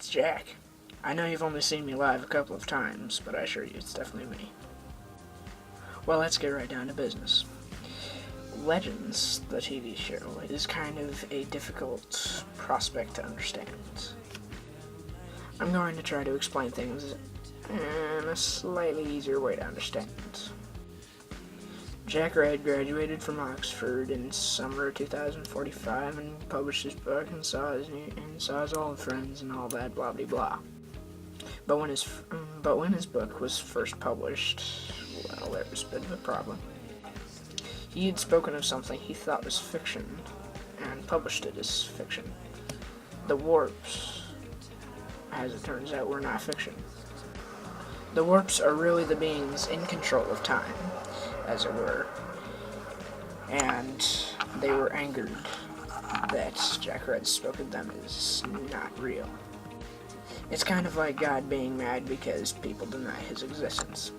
it's Jack. I know you've only seen me live a couple of times, but I assure you it's definitely me. Well, let's get right down to business. Legends, the TV show, is kind of a difficult prospect to understand. I'm going to try to explain things in a slightly easier way to understand. Jack Red graduated from Oxford in summer of 2045 and published his book and saw his old friends and all that blah blah blah. But when his book was first published, well, there was a bit of a problem. He had spoken of something he thought was fiction and published it as fiction. The warps, as it turns out, were not fiction. The warps are really the beings in control of time, as it were, and they were angered that Jack Red spoke of them as not real. It's kind of like God being mad because people deny his existence.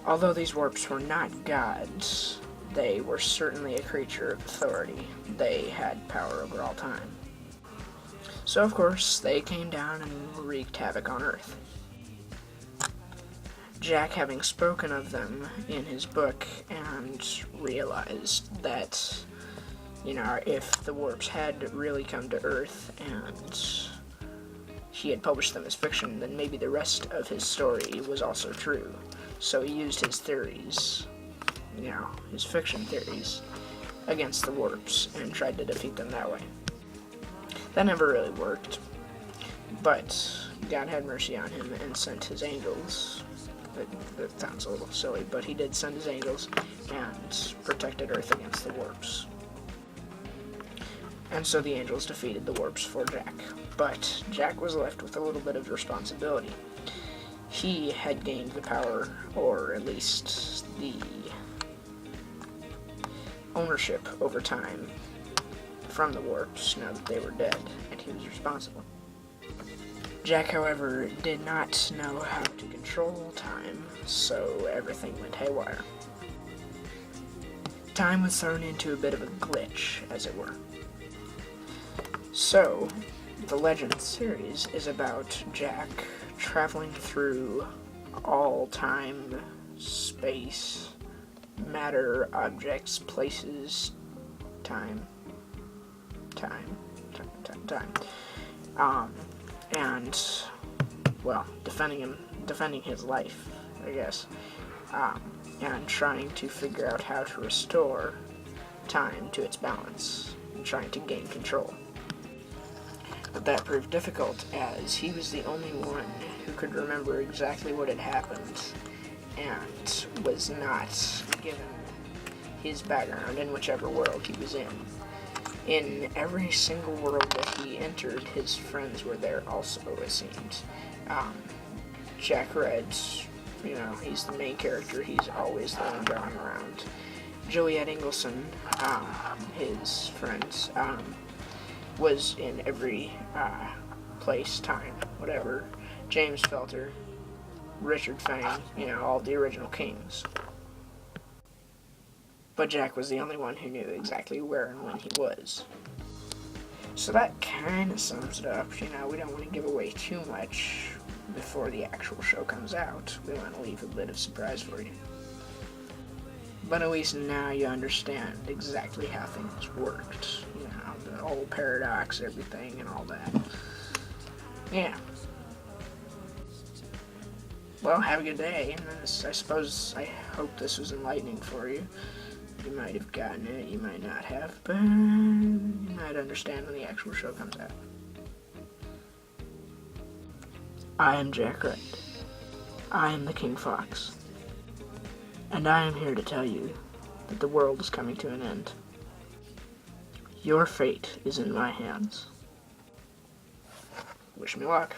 Although these warps were not gods, they were certainly a creature of authority. They had power over all time. So of course, they came down and wreaked havoc on Earth. Jack, having spoken of them in his book and realized that, if the warps had really come to Earth and he had published them as fiction, then maybe the rest of his story was also true. So he used his theories, his fiction theories, against the warps and tried to defeat them that way. That never really worked, but God had mercy on him and sent his angels. That sounds a little silly, but he did send his angels and protected Earth against the warps. And so the angels defeated the warps for Jack. But Jack was left with a little bit of responsibility. He had gained the power, or at least the ownership over time from the warps now that they were dead, and he was responsible. Jack, however, did not know how to control time, so everything went haywire. Time was thrown into a bit of a glitch, as it were. So, the Legends series is about Jack traveling through all time, space, matter, objects, places, time, and, well, defending his life, I guess, and trying to figure out how to restore time to its balance, and trying to gain control. But that proved difficult, as he was the only one who could remember exactly what had happened, and was not given his background in whichever world he was in. In every single world that he entered, his friends were there also, it seemed. Jack Red, he's the main character, he's always the one going around. Juliet Ingleson, his friends, was in every place, time, whatever. James Felter, Richard Fang, all the original kings. But Jack was the only one who knew exactly where and when he was. So that kind of sums it up. We don't want to give away too much before the actual show comes out. We want to leave a bit of surprise for you. But at least now you understand exactly how things worked. The whole paradox, everything, and all that. Yeah. Well, have a good day. And I hope this was enlightening for you. You might have gotten it, you might not have, but you might understand when the actual show comes out. I am Jack Red. I am the King Fox. And I am here to tell you that the world is coming to an end. Your fate is in my hands. Wish me luck.